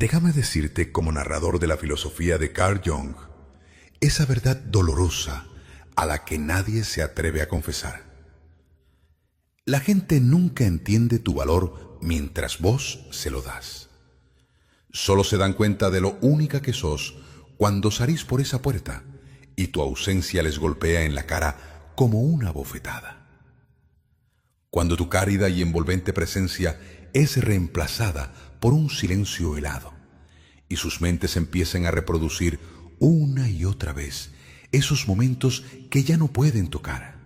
Déjame decirte, como narrador de la filosofía de Carl Jung, esa verdad dolorosa a la que nadie se atreve a confesar. La gente nunca entiende tu valor mientras vos se lo das. Solo se dan cuenta de lo única que sos cuando salís por esa puerta y tu ausencia les golpea en la cara como una bofetada. Cuando tu cálida y envolvente presencia es reemplazada por un silencio helado y sus mentes empiezan a reproducir una y otra vez esos momentos que ya no pueden tocar.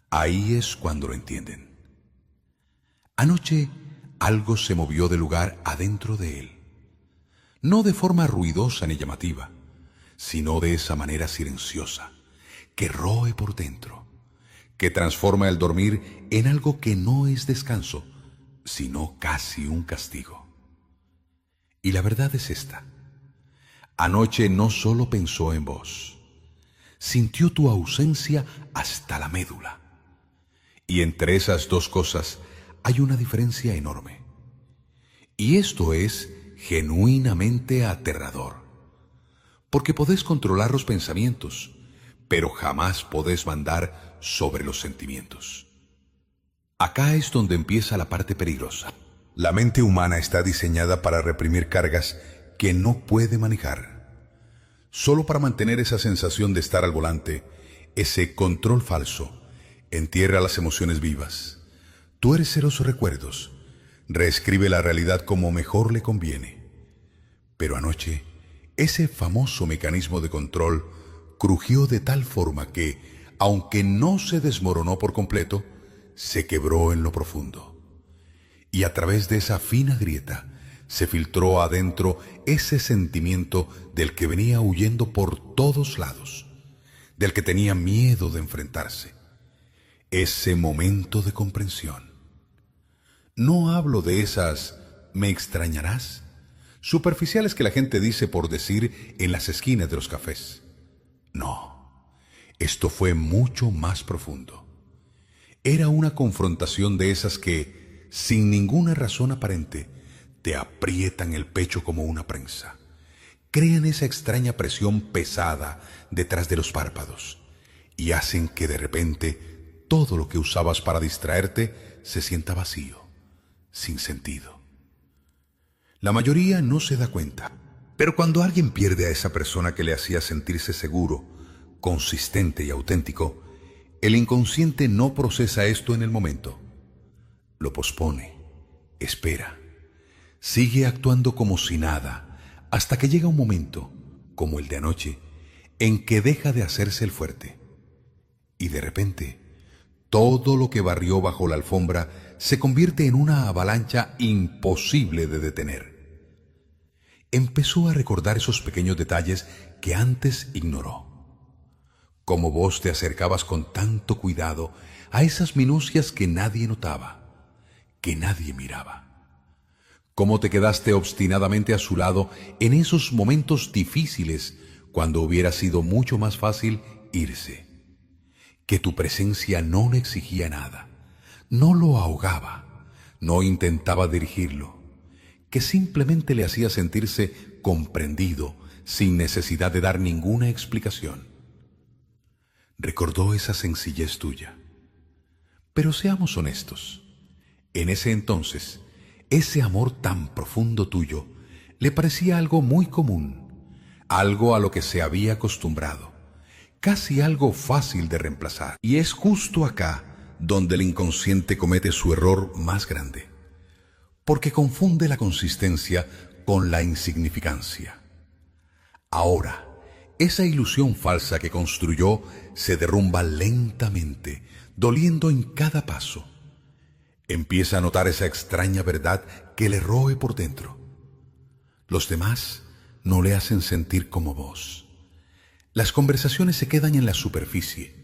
Ahí es cuando lo entienden. Anoche algo se movió de lugar adentro de él. No de forma ruidosa ni llamativa, sino de esa manera silenciosa, que roe por dentro, que transforma el dormir en algo que no es descanso, sino casi un castigo. Y la verdad es esta: anoche no solo pensó en vos, sintió tu ausencia hasta la médula. Y entre esas dos cosas hay una diferencia enorme. Y esto es genuinamente aterrador, porque podés controlar los pensamientos, pero jamás podés mandar sobre los sentimientos. Acá es donde empieza la parte peligrosa. La mente humana está diseñada para reprimir cargas que no puede manejar, solo para mantener esa sensación de estar al volante, ese control falso. Entierra las emociones vivas, tuerce los recuerdos, reescribe la realidad como mejor le conviene. Pero anoche, ese famoso mecanismo de control crujió de tal forma que, aunque no se desmoronó por completo, se quebró en lo profundo. Y a través de esa fina grieta se filtró adentro ese sentimiento del que venía huyendo por todos lados, del que tenía miedo de enfrentarse. Ese momento de comprensión. No hablo de esas «me extrañarás» superficiales que la gente dice por decir en las esquinas de los cafés. No, esto fue mucho más profundo. Era una confrontación de esas que, sin ninguna razón aparente, te aprietan el pecho como una prensa. Crean esa extraña presión pesada detrás de los párpados y hacen que de repente todo lo que usabas para distraerte se sienta vacío, sin sentido. La mayoría no se da cuenta, pero cuando alguien pierde a esa persona que le hacía sentirse seguro, consistente y auténtico, el inconsciente no procesa esto en el momento. Lo pospone, espera, sigue actuando como si nada, hasta que llega un momento, como el de anoche, en que deja de hacerse el fuerte. Y de repente, todo lo que barrió bajo la alfombra se convierte en una avalancha imposible de detener. Empezó a recordar esos pequeños detalles que antes ignoró. Cómo vos te acercabas con tanto cuidado a esas minucias que nadie notaba, que nadie miraba. Cómo te quedaste obstinadamente a su lado en esos momentos difíciles cuando hubiera sido mucho más fácil irse. Que tu presencia no le exigía nada, no lo ahogaba, no intentaba dirigirlo, que simplemente le hacía sentirse comprendido sin necesidad de dar ninguna explicación. Recordó esa sencillez tuya. Pero seamos honestos, en ese entonces, ese amor tan profundo tuyo le parecía algo muy común, algo a lo que se había acostumbrado, casi algo fácil de reemplazar. Y es justo acá donde el inconsciente comete su error más grande, porque confunde la consistencia con la insignificancia. Ahora, esa ilusión falsa que construyó se derrumba lentamente, doliendo en cada paso. Empieza a notar esa extraña verdad que le roe por dentro. Los demás no le hacen sentir como vos. Las conversaciones se quedan en la superficie.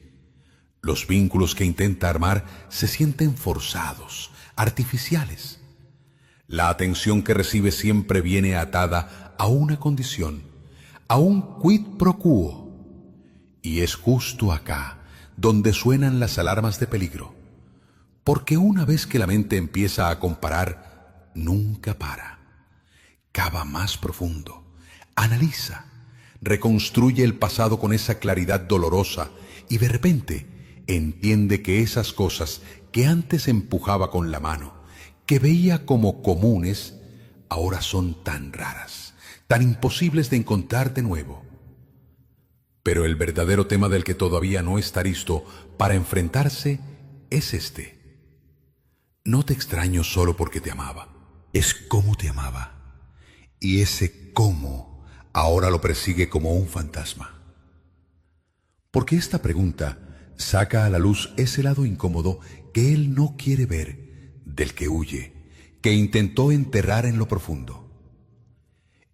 Los vínculos que intenta armar se sienten forzados, artificiales. La atención que recibe siempre viene atada a una condición, a un quid pro quo. Y es justo acá donde suenan las alarmas de peligro. Porque una vez que la mente empieza a comparar, nunca para. cava más profundo, analiza, reconstruye el pasado con esa claridad dolorosa y de repente entiende que esas cosas que antes empujaba con la mano, que veía como comunes, ahora son tan raras, tan imposibles de encontrar de nuevo. Pero el verdadero tema del que todavía no está listo para enfrentarse es este. No te extraño solo porque te amaba, es cómo te amaba. Y ese cómo ahora lo persigue como un fantasma. Porque esta pregunta saca a la luz ese lado incómodo que él no quiere ver, del que huye, que intentó enterrar en lo profundo.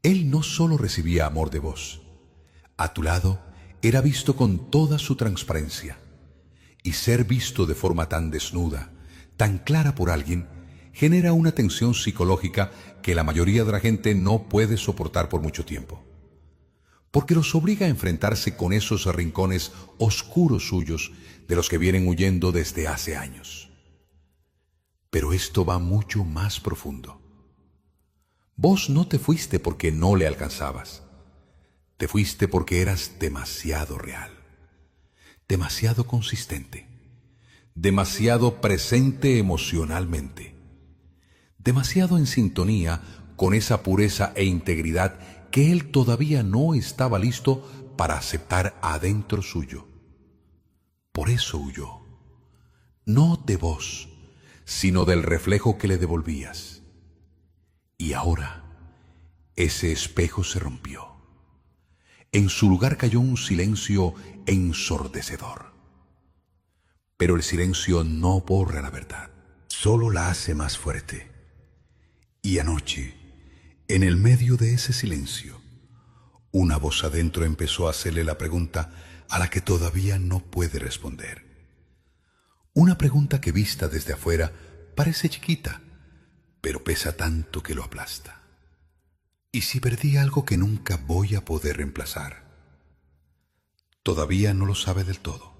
Él no solo recibía amor de vos, a tu lado era visto con toda su transparencia, y ser visto de forma tan desnuda, tan clara por alguien, genera una tensión psicológica que la mayoría de la gente no puede soportar por mucho tiempo, porque los obliga a enfrentarse con esos rincones oscuros suyos de los que vienen huyendo desde hace años. Pero esto va mucho más profundo. Vos no te fuiste porque no le alcanzabas. Te fuiste porque eras demasiado real, demasiado consistente, demasiado presente emocionalmente, demasiado en sintonía con esa pureza e integridad que él todavía no estaba listo para aceptar adentro suyo. Por eso huyó, no de vos, sino del reflejo que le devolvías. Y ahora ese espejo se rompió. En su lugar cayó un silencio ensordecedor. Pero el silencio no borra la verdad, solo la hace más fuerte. Y anoche, en el medio de ese silencio, una voz adentro empezó a hacerle la pregunta a la que todavía no puede responder. Una pregunta que vista desde afuera parece chiquita, pero pesa tanto que lo aplasta. ¿Y si perdí algo que nunca voy a poder reemplazar? Todavía no lo sabe del todo,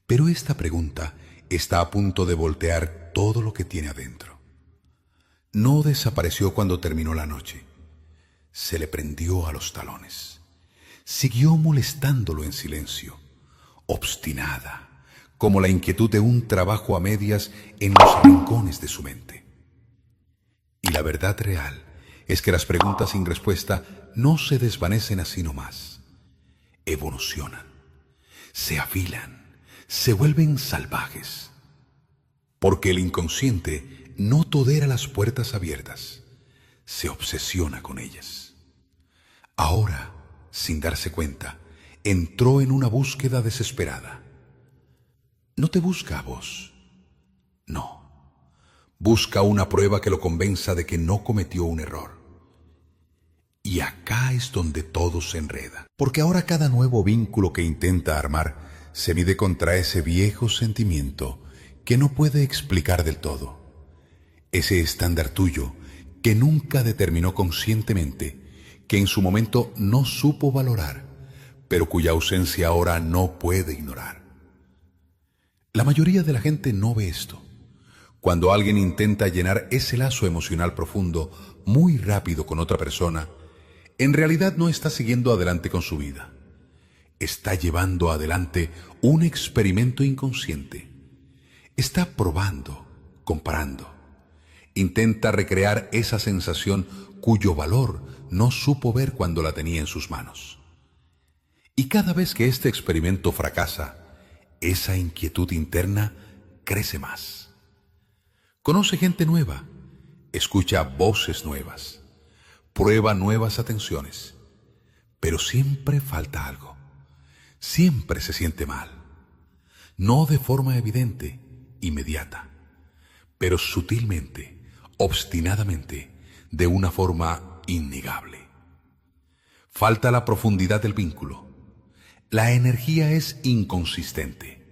pero esta pregunta está a punto de voltear todo lo que tiene adentro. No desapareció cuando terminó la noche. Se le prendió a los talones. Siguió molestándolo en silencio, obstinada, como la inquietud de un trabajo a medias en los rincones de su mente. Y la verdad real es que las preguntas sin respuesta no se desvanecen así nomás. Evolucionan, se afilan, se vuelven salvajes. Porque el inconsciente no tolera las puertas abiertas, se obsesiona con ellas. Ahora, sin darse cuenta, entró en una búsqueda desesperada. No te busca a vos, no. Busca una prueba que lo convenza de que no cometió un error. Y acá es donde todo se enreda, porque ahora cada nuevo vínculo que intenta armar se mide contra ese viejo sentimiento que no puede explicar del todo. Ese estándar tuyo que nunca determinó conscientemente, que en su momento no supo valorar, pero cuya ausencia ahora no puede ignorar. La mayoría de la gente no ve esto. Cuando alguien intenta llenar ese lazo emocional profundo muy rápido con otra persona, en realidad no está siguiendo adelante con su vida. Está llevando adelante un experimento inconsciente. Está probando, comparando. Intenta recrear esa sensación cuyo valor no supo ver cuando la tenía en sus manos. Y cada vez que este experimento fracasa, esa inquietud interna crece más. Conoce gente nueva, escucha voces nuevas, prueba nuevas atenciones, pero siempre falta algo. Siempre se siente mal, no de forma evidente, inmediata, pero sutilmente, obstinadamente, de una forma innegable. Falta la profundidad del vínculo. La energía es inconsistente.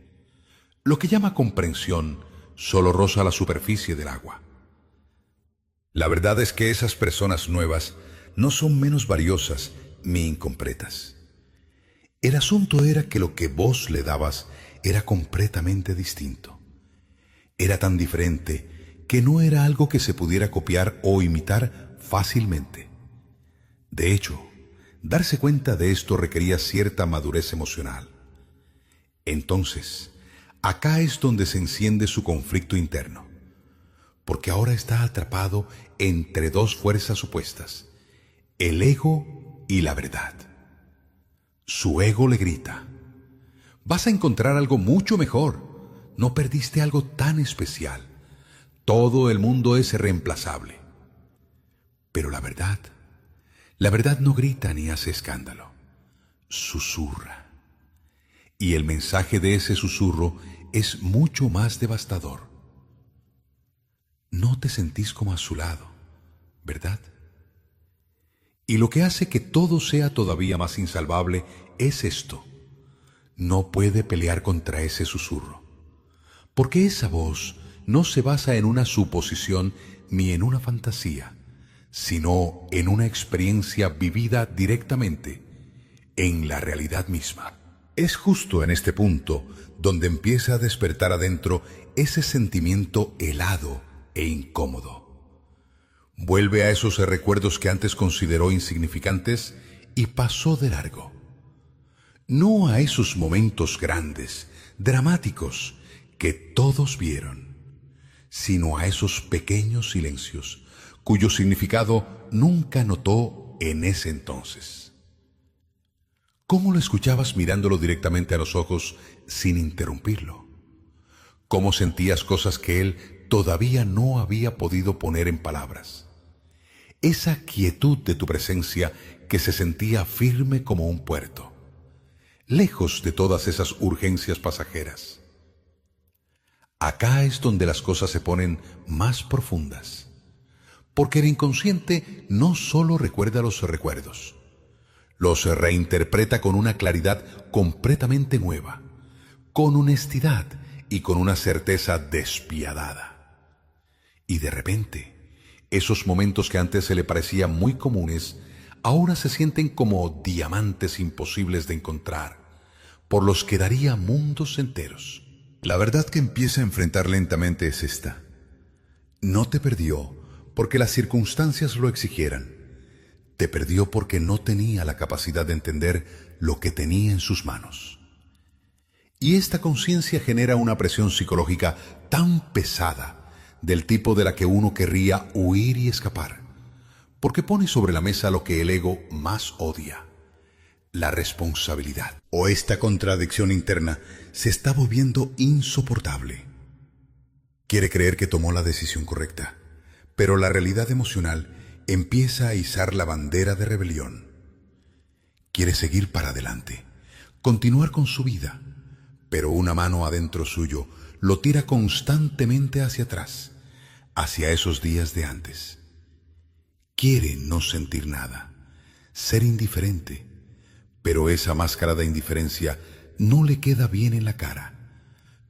Lo que llama comprensión solo roza la superficie del agua. La verdad es que esas personas nuevas no son menos valiosas ni incompletas. El asunto era que lo que vos le dabas era completamente distinto. Era tan diferente que no era algo que se pudiera copiar o imitar fácilmente. De hecho, darse cuenta de esto requería cierta madurez emocional. Entonces, acá es donde se enciende su conflicto interno, porque ahora está atrapado entre dos fuerzas opuestas, el ego y la verdad. Su ego le grita: vas a encontrar algo mucho mejor, no perdiste algo tan especial, todo el mundo es reemplazable. Pero la verdad no grita ni hace escándalo, susurra. Y el mensaje de ese susurro es mucho más devastador. No te sentís como a su lado, ¿verdad? Y lo que hace que todo sea todavía más insalvable es esto: no puede pelear contra ese susurro, porque esa voz no se basa en una suposición ni en una fantasía, sino en una experiencia vivida directamente, en la realidad misma. Es justo en este punto donde empieza a despertar adentro ese sentimiento helado e incómodo. Vuelve a esos recuerdos que antes consideró insignificantes y pasó de largo. No a esos momentos grandes, dramáticos, que todos vieron, sino a esos pequeños silencios, cuyo significado nunca notó en ese entonces. ¿Cómo lo escuchabas mirándolo directamente a los ojos sin interrumpirlo? ¿Cómo sentías cosas que él todavía no había podido poner en palabras? Esa quietud de tu presencia que se sentía firme como un puerto, lejos de todas esas urgencias pasajeras. Acá es donde las cosas se ponen más profundas, porque el inconsciente no solo recuerda los recuerdos, los reinterpreta con una claridad completamente nueva, con honestidad y con una certeza despiadada. Y de repente, esos momentos que antes se le parecían muy comunes, ahora se sienten como diamantes imposibles de encontrar, por los que daría mundos enteros. La verdad que empieza a enfrentar lentamente es esta: no te perdió porque las circunstancias lo exigieran. Te perdió porque no tenía la capacidad de entender lo que tenía en sus manos. Y esta conciencia genera una presión psicológica tan pesada, del tipo de la que uno querría huir y escapar, porque pone sobre la mesa lo que el ego más odia: la responsabilidad. O esta contradicción interna se está volviendo insoportable. Quiere creer que tomó la decisión correcta, pero la realidad emocional empieza a izar la bandera de rebelión. Quiere seguir para adelante, continuar con su vida, pero una mano adentro suyo lo tira constantemente hacia atrás, hacia esos días de antes. Quiere no sentir nada, ser indiferente, pero esa máscara de indiferencia no le queda bien en la cara,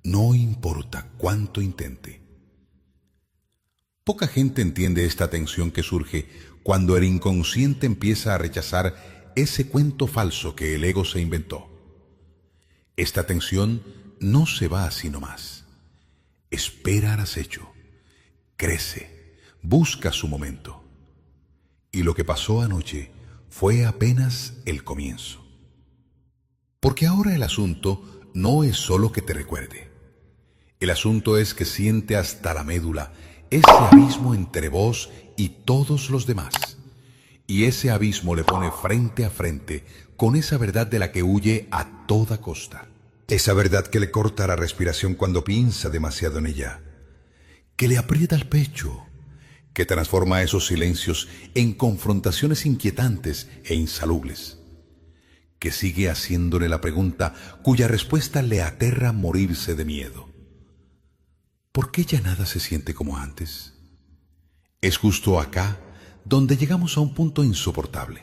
no importa cuánto intente. Poca gente entiende esta tensión que surge cuando el inconsciente empieza a rechazar ese cuento falso que el ego se inventó. Esta tensión no se va así nomás. Espera al acecho, crece, busca su momento. Y lo que pasó anoche fue apenas el comienzo. Porque ahora el asunto no es solo que te recuerde. El asunto es que siente hasta la médula ese abismo entre vos y todos los demás. Y ese abismo le pone frente a frente con esa verdad de la que huye a toda costa. Esa verdad que le corta la respiración cuando piensa demasiado en ella, que le aprieta el pecho, que transforma esos silencios en confrontaciones inquietantes e insalubles, que sigue haciéndole la pregunta cuya respuesta le aterra morirse de miedo. ¿Por qué ya nada se siente como antes? Es justo acá donde llegamos a un punto insoportable,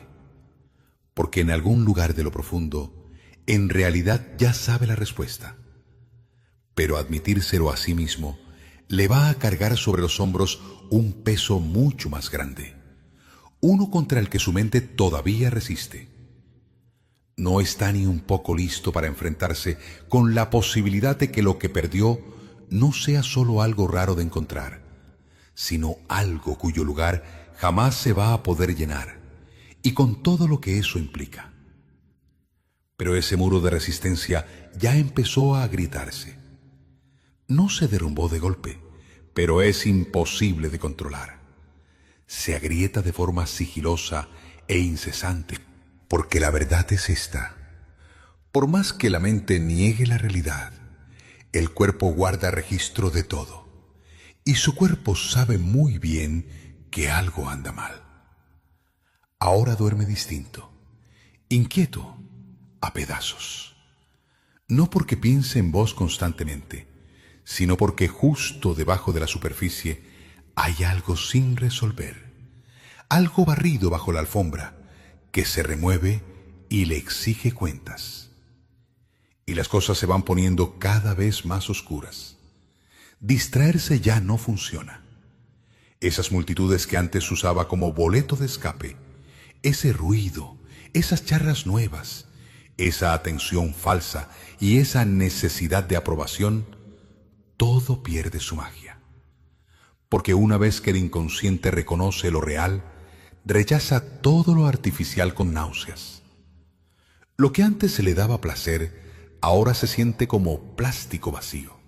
porque en algún lugar de lo profundo, en realidad ya sabe la respuesta, pero admitírselo a sí mismo le va a cargar sobre los hombros un peso mucho más grande, uno contra el que su mente todavía resiste. No está ni un poco listo para enfrentarse con la posibilidad de que lo que perdió no sea solo algo raro de encontrar, sino algo cuyo lugar jamás se va a poder llenar y con todo lo que eso implica. Pero ese muro de resistencia ya empezó a agrietarse. No se derrumbó de golpe, pero es imposible de controlar. Se agrieta de forma sigilosa e incesante, porque la verdad es esta. Por más que la mente niegue la realidad, el cuerpo guarda registro de todo, y su cuerpo sabe muy bien que algo anda mal. Ahora duerme distinto, inquieto, a pedazos. No porque piense en vos constantemente, sino porque justo debajo de la superficie hay algo sin resolver, algo barrido bajo la alfombra que se remueve y le exige cuentas. Y las cosas se van poniendo cada vez más oscuras. Distraerse ya no funciona. Esas multitudes que antes usaba como boleto de escape, ese ruido, esas charlas nuevas, esa atención falsa y esa necesidad de aprobación, todo pierde su magia. Porque una vez que el inconsciente reconoce lo real, rechaza todo lo artificial con náuseas. Lo que antes se le daba placer, ahora se siente como plástico vacío.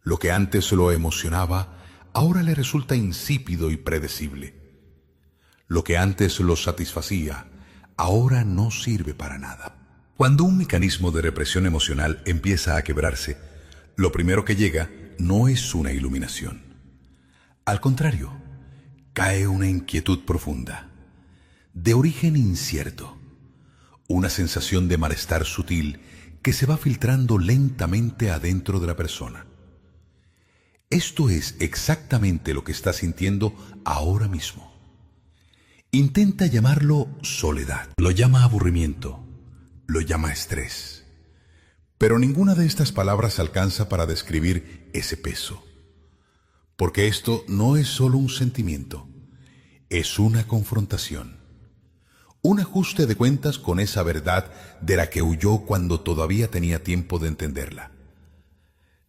Lo que antes lo emocionaba, ahora le resulta insípido y predecible. Lo que antes lo satisfacía, ahora no sirve para nada. Cuando un mecanismo de represión emocional empieza a quebrarse, lo primero que llega no es una iluminación. Al contrario, cae una inquietud profunda, de origen incierto, una sensación de malestar sutil que se va filtrando lentamente adentro de la persona. Esto es exactamente lo que está sintiendo ahora mismo. Intenta llamarlo soledad, lo llama aburrimiento, lo llama estrés. Pero ninguna de estas palabras alcanza para describir ese peso. Porque esto no es solo un sentimiento, es una confrontación. Un ajuste de cuentas con esa verdad de la que huyó cuando todavía tenía tiempo de entenderla.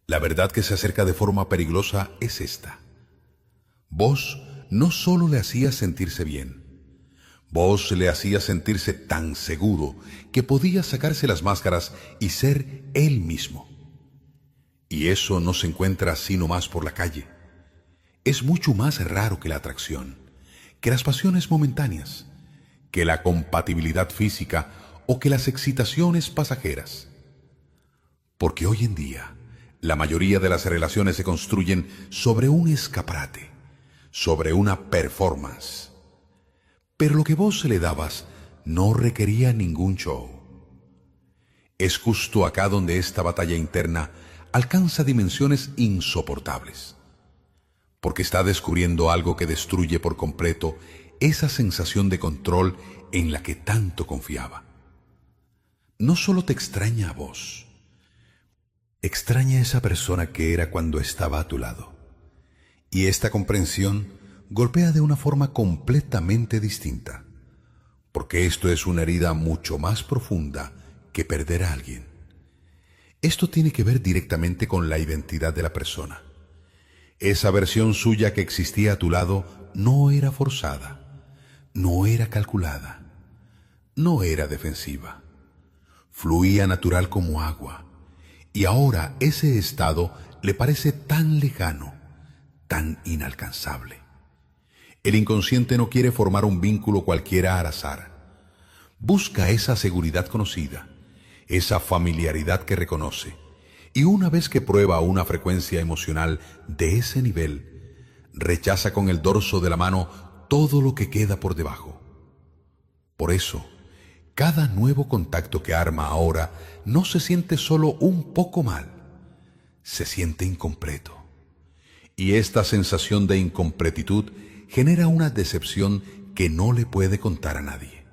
La verdad que se acerca de forma peligrosa es esta. Vos no solo le hacías sentirse bien, vos le hacías sentirse tan seguro que podía sacarse las máscaras y ser él mismo. Y eso no se encuentra así nomás por la calle. Es mucho más raro que la atracción, que las pasiones momentáneas, que la compatibilidad física o que las excitaciones pasajeras. Porque hoy en día, la mayoría de las relaciones se construyen sobre un escaparate, sobre una performance. Pero lo que vos le dabas no requería ningún show. Es justo acá donde esta batalla interna alcanza dimensiones insoportables, porque está descubriendo algo que destruye por completo esa sensación de control en la que tanto confiaba. No solo te extraña a vos, extraña a esa persona que era cuando estaba a tu lado. Y esta comprensión golpea de una forma completamente distinta, porque esto es una herida mucho más profunda que perder a alguien. Esto tiene que ver directamente con la identidad de la persona. Esa versión suya que existía a tu lado no era forzada, no era calculada, no era defensiva. Fluía natural como agua, y ahora ese estado le parece tan lejano, tan inalcanzable. El inconsciente no quiere formar un vínculo cualquiera al azar. Busca esa seguridad conocida, esa familiaridad que reconoce, y una vez que prueba una frecuencia emocional de ese nivel, rechaza con el dorso de la mano todo lo que queda por debajo. Por eso, cada nuevo contacto que arma ahora no se siente solo un poco mal, se siente incompleto. Y esta sensación de incompletitud genera una decepción que no le puede contar a nadie.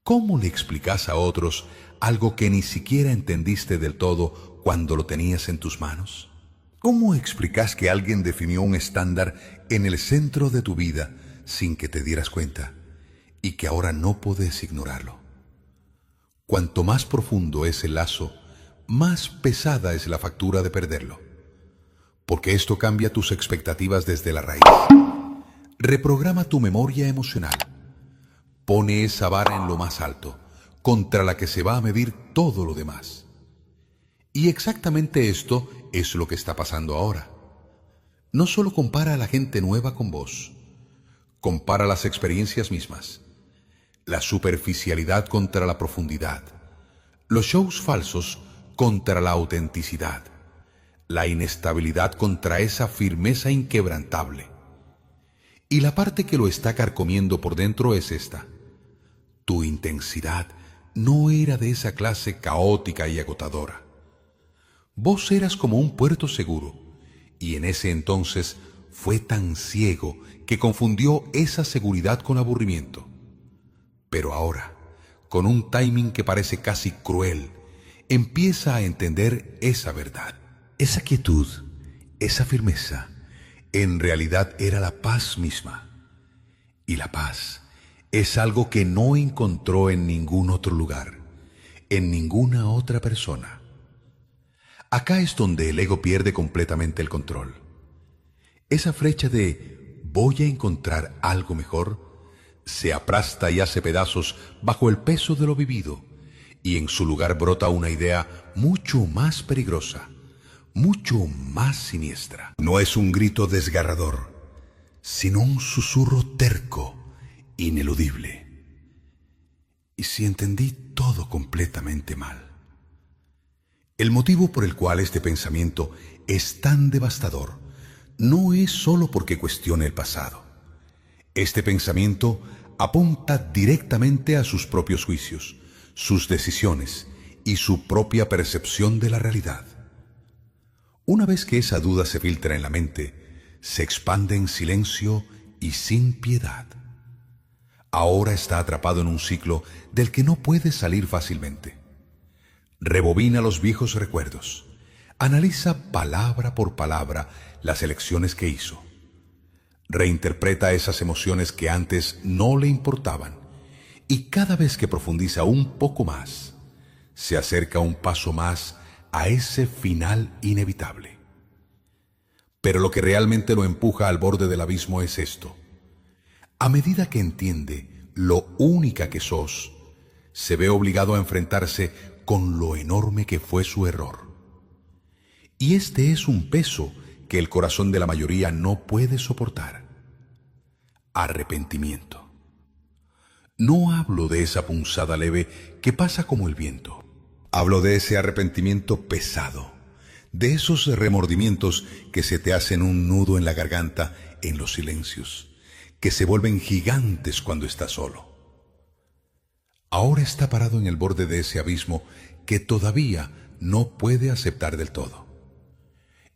¿Cómo le explicas a otros algo que ni siquiera entendiste del todo cuando lo tenías en tus manos? ¿Cómo explicas que alguien definió un estándar en el centro de tu vida sin que te dieras cuenta y que ahora no podés ignorarlo? Cuanto más profundo es el lazo, más pesada es la factura de perderlo, porque esto cambia tus expectativas desde la raíz. Reprograma tu memoria emocional. Pone esa vara en lo más alto, contra la que se va a medir todo lo demás. Y exactamente esto es lo que está pasando ahora. No solo compara a la gente nueva con vos, compara las experiencias mismas, la superficialidad contra la profundidad, los shows falsos contra la autenticidad, la inestabilidad contra esa firmeza inquebrantable. Y la parte que lo está carcomiendo por dentro es esta: tu intensidad no era de esa clase caótica y agotadora. Vos eras como un puerto seguro, y en ese entonces fue tan ciego que confundió esa seguridad con aburrimiento. Pero ahora, con un timing que parece casi cruel, empieza a entender esa verdad. Esa quietud, esa firmeza, en realidad era la paz misma. Y la paz es algo que no encontró en ningún otro lugar, en ninguna otra persona. Acá es donde el ego pierde completamente el control. Esa flecha de voy a encontrar algo mejor se aplasta y hace pedazos bajo el peso de lo vivido, y en su lugar brota una idea mucho más peligrosa, mucho más siniestra. No es un grito desgarrador, sino un susurro terco, ineludible. ¿Y si entendí todo completamente mal? El motivo por el cual este pensamiento es tan devastador no es solo porque cuestione el pasado. Este pensamiento apunta directamente a sus propios juicios, sus decisiones y su propia percepción de la realidad. Una vez que esa duda se filtra en la mente, se expande en silencio y sin piedad. Ahora está atrapado en un ciclo del que no puede salir fácilmente. Rebobina los viejos recuerdos, analiza palabra por palabra las elecciones que hizo, reinterpreta esas emociones que antes no le importaban, y cada vez que profundiza un poco más, se acerca un paso más a ese final inevitable. Pero lo que realmente lo empuja al borde del abismo es esto: a medida que entiende lo única que sos, se ve obligado a enfrentarse con lo enorme que fue su error. Y este es un peso que el corazón de la mayoría no puede soportar: arrepentimiento. No hablo de esa punzada leve que pasa como el viento. Hablo de ese arrepentimiento pesado, de esos remordimientos que se te hacen un nudo en la garganta en los silencios, que se vuelven gigantes cuando estás solo. Ahora está parado en el borde de ese abismo que todavía no puede aceptar del todo.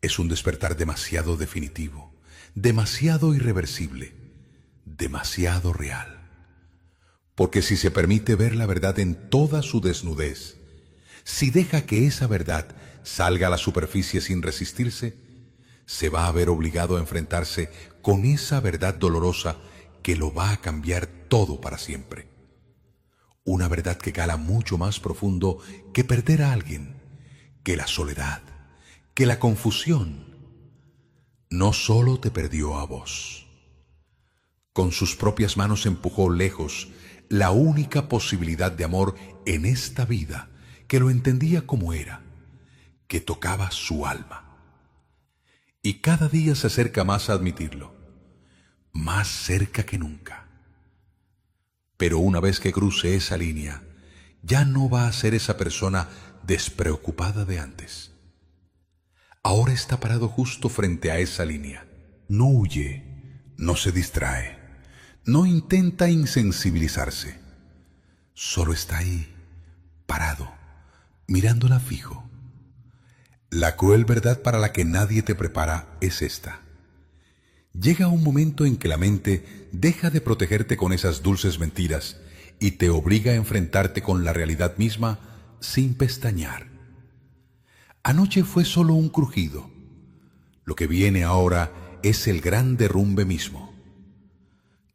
Es un despertar demasiado definitivo, demasiado irreversible, demasiado real. Porque si se permite ver la verdad en toda su desnudez, si deja que esa verdad salga a la superficie sin resistirse, se va a ver obligado a enfrentarse con esa verdad dolorosa que lo va a cambiar todo para siempre. Una verdad que cala mucho más profundo que perder a alguien, que la soledad, que la confusión. No solo te perdió a vos. Con sus propias manos empujó lejos la única posibilidad de amor en esta vida que lo entendía como era, que tocaba su alma. Y cada día se acerca más a admitirlo, más cerca que nunca. Pero una vez que cruce esa línea, ya no va a ser esa persona despreocupada de antes. Ahora está parado justo frente a esa línea. No huye, no se distrae, no intenta insensibilizarse. Solo está ahí, parado, mirándola fijo. La cruel verdad para la que nadie te prepara es esta: llega un momento en que la mente deja de protegerte con esas dulces mentiras y te obliga a enfrentarte con la realidad misma sin pestañear. Anoche fue solo un crujido. Lo que viene ahora es el gran derrumbe mismo.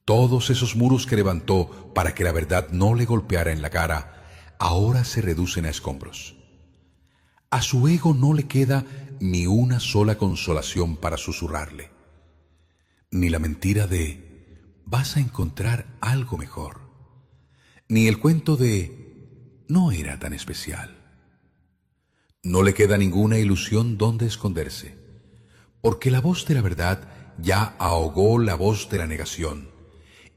Todos esos muros que levantó para que la verdad no le golpeara en la cara, ahora se reducen a escombros. A su ego no le queda ni una sola consolación para susurrarle, ni la mentira de vas a encontrar algo mejor. ni el cuento de no era tan especial. No le queda ninguna ilusión donde esconderse, porque la voz de la verdad ya ahogó la voz de la negación,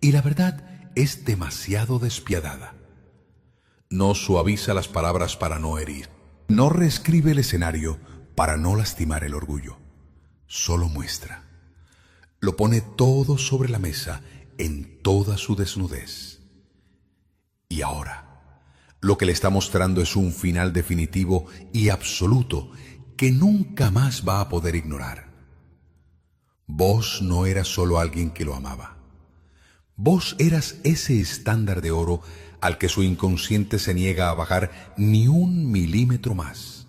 y la verdad es demasiado despiadada. No suaviza las palabras para no herir, no reescribe el escenario para no lastimar el orgullo, solo muestra. Lo pone todo sobre la mesa en toda su desnudez. Y ahora, lo que le está mostrando es un final definitivo y absoluto que nunca más va a poder ignorar. Vos no eras solo alguien que lo amaba. Vos eras ese estándar de oro al que su inconsciente se niega a bajar ni un milímetro más.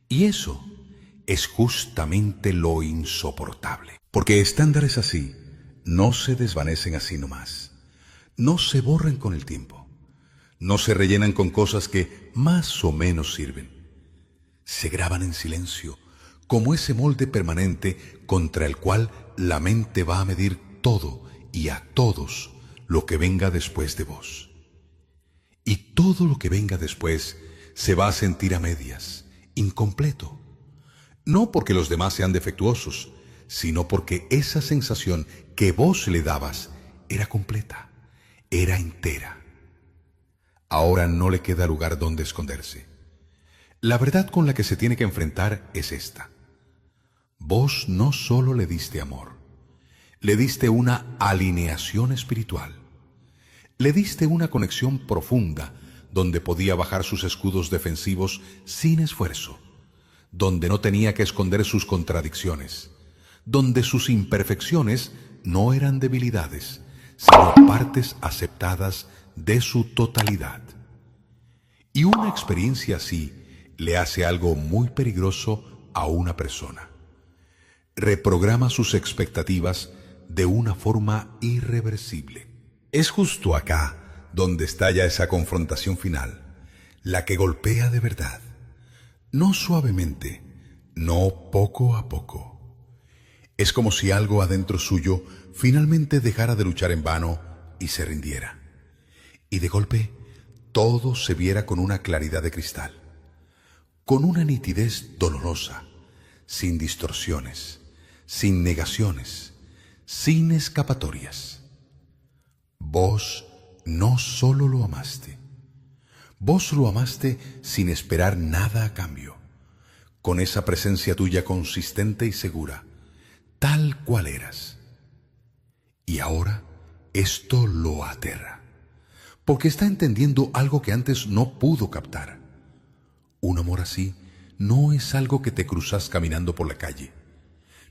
Y eso es justamente lo insoportable. Porque estándares así no se desvanecen así nomás. No se borran con el tiempo. No se rellenan con cosas que más o menos sirven. Se graban en silencio, como ese molde permanente contra el cual la mente va a medir todo y a todos lo que venga después de vos. Y todo lo que venga después se va a sentir a medias, incompleto. No porque los demás sean defectuosos, sino porque esa sensación que vos le dabas era completa, era entera. Ahora no le queda lugar donde esconderse. La verdad con la que se tiene que enfrentar es esta. Vos no solo le diste amor, le diste una alineación espiritual. Le diste una conexión profunda donde podía bajar sus escudos defensivos sin esfuerzo, donde no tenía que esconder sus contradicciones, donde sus imperfecciones no eran debilidades, sino partes aceptadas de su totalidad. Y una experiencia así le hace algo muy peligroso a una persona. Reprograma sus expectativas de una forma irreversible. Es justo acá donde estalla esa confrontación final, la que golpea de verdad, no suavemente, no poco a poco. Es como si algo adentro suyo finalmente dejara de luchar en vano y se rindiera. Y de golpe todo se viera con una claridad de cristal, con una nitidez dolorosa, sin distorsiones, sin negaciones, sin escapatorias. Vos no solo lo amaste, vos lo amaste sin esperar nada a cambio, con esa presencia tuya consistente y segura, tal cual eras. Y ahora esto lo aterra, porque está entendiendo algo que antes no pudo captar. Un amor así no es algo que te cruzas caminando por la calle.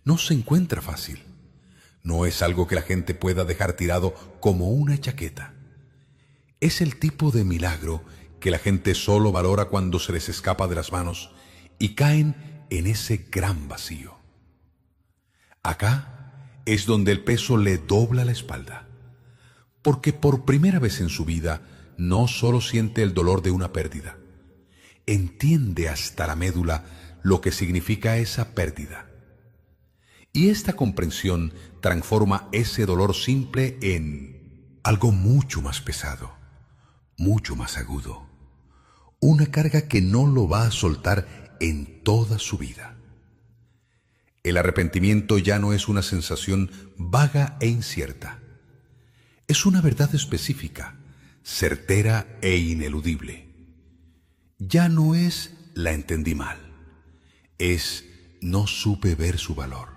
No se encuentra fácil. No es algo que la gente pueda dejar tirado como una chaqueta. Es el tipo de milagro que la gente solo valora cuando se les escapa de las manos y caen en ese gran vacío. Acá es donde el peso le dobla la espalda, porque por primera vez en su vida no solo siente el dolor de una pérdida, entiende hasta la médula lo que significa esa pérdida. Y esta comprensión transforma ese dolor simple en algo mucho más pesado, mucho más agudo, una carga que no lo va a soltar en toda su vida. El arrepentimiento ya no es una sensación vaga e incierta. Es una verdad específica, certera e ineludible. Ya no es la entendí mal, es no supe ver su valor.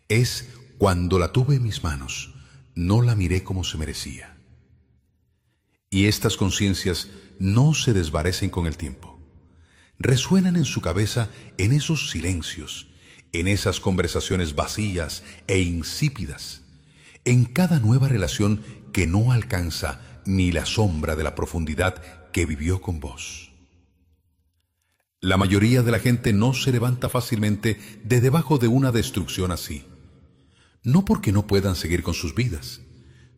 Es cuando la tuve en mis manos, no la miré como se merecía. Y estas conciencias no se desvanecen con el tiempo. Resuenan en su cabeza en esos silencios, en esas conversaciones vacías e insípidas, en cada nueva relación que no alcanza ni la sombra de la profundidad que vivió con vos. La mayoría de la gente no se levanta fácilmente de debajo de una destrucción así. No porque no puedan seguir con sus vidas,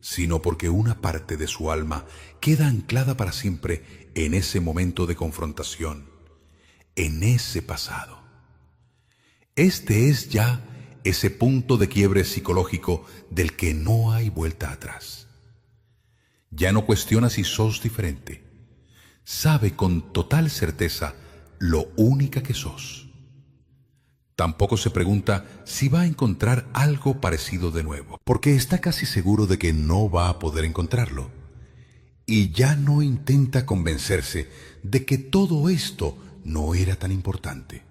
sino porque una parte de su alma queda anclada para siempre en ese momento de confrontación, en ese pasado. Este es ya ese punto de quiebre psicológico del que no hay vuelta atrás. Ya no cuestiona si sos diferente. Sabe con total certeza lo única que sos. Tampoco se pregunta si va a encontrar algo parecido de nuevo, porque está casi seguro de que no va a poder encontrarlo. Y ya no intenta convencerse de que todo esto no era tan importante,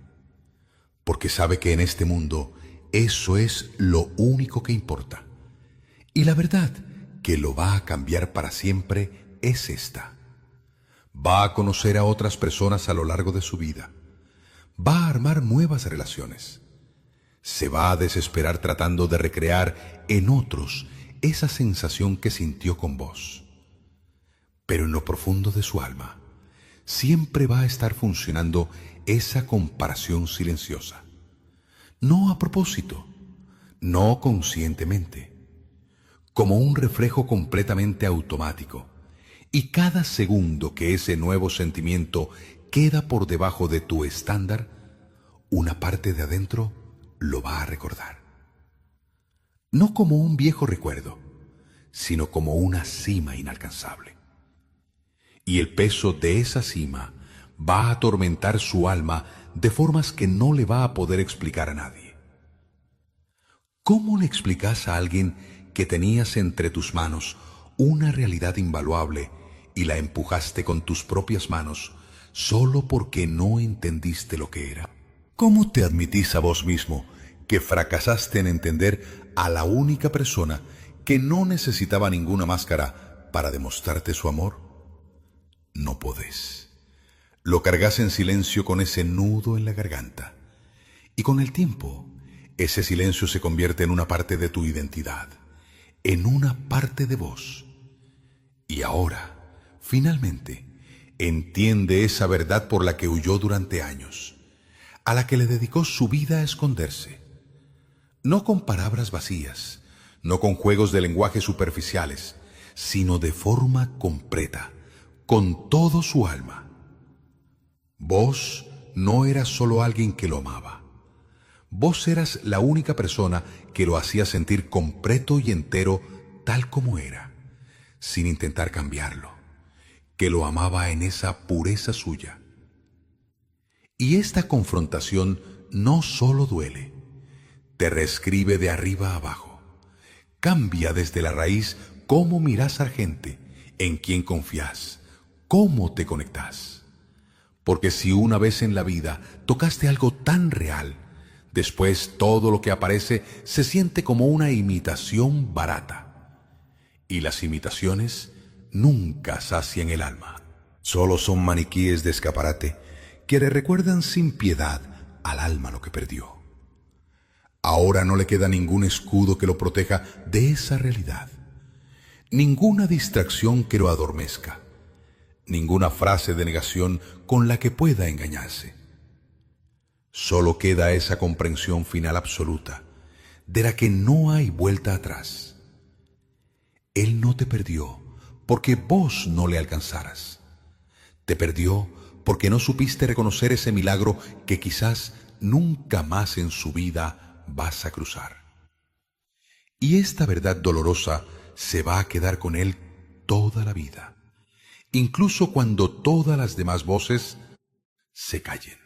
porque sabe que en este mundo eso es lo único que importa. Y la verdad que lo va a cambiar para siempre es esta. Va a conocer a otras personas a lo largo de su vida. Va a armar nuevas relaciones. Se va a desesperar tratando de recrear en otros esa sensación que sintió con vos. Pero en lo profundo de su alma, siempre va a estar funcionando esa comparación silenciosa. No a propósito, no conscientemente, como un reflejo completamente automático. Y cada segundo que ese nuevo sentimiento queda por debajo de tu estándar, una parte de adentro lo va a recordar. No como un viejo recuerdo, sino como una cima inalcanzable. Y el peso de esa cima va a atormentar su alma de formas que no le va a poder explicar a nadie. ¿Cómo le explicas a alguien que tenías entre tus manos una realidad invaluable y la empujaste con tus propias manos solo porque no entendiste lo que era? ¿Cómo te admitís a vos mismo que fracasaste en entender a la única persona que no necesitaba ninguna máscara para demostrarte su amor? No podés. Lo cargas en silencio con ese nudo en la garganta. Y con el tiempo, ese silencio se convierte en una parte de tu identidad, en una parte de vos. Y ahora, finalmente, entiende esa verdad por la que huyó durante años, a la que le dedicó su vida a esconderse. No con palabras vacías, no con juegos de lenguaje superficiales, sino de forma completa, con todo su alma. Vos no eras solo alguien que lo amaba. Vos eras la única persona que lo hacía sentir completo y entero tal como era, sin intentar cambiarlo, que lo amaba en esa pureza suya. Y esta confrontación no solo duele, te reescribe de arriba a abajo. Cambia desde la raíz cómo mirás a la gente, en quién confías, cómo te conectás. Porque si una vez en la vida tocaste algo tan real, después todo lo que aparece se siente como una imitación barata. Y las imitaciones nunca sacian el alma. Solo son maniquíes de escaparate que le recuerdan sin piedad al alma lo que perdió. Ahora no le queda ningún escudo que lo proteja de esa realidad, ninguna distracción que lo adormezca, ninguna frase de negación con la que pueda engañarse. Solo queda esa comprensión final absoluta, de la que no hay vuelta atrás. Él no te perdió porque vos no le alcanzaras. Te perdió porque no supiste reconocer ese milagro que quizás nunca más en su vida vas a cruzar. Y esta verdad dolorosa se va a quedar con él toda la vida, incluso cuando todas las demás voces se callen.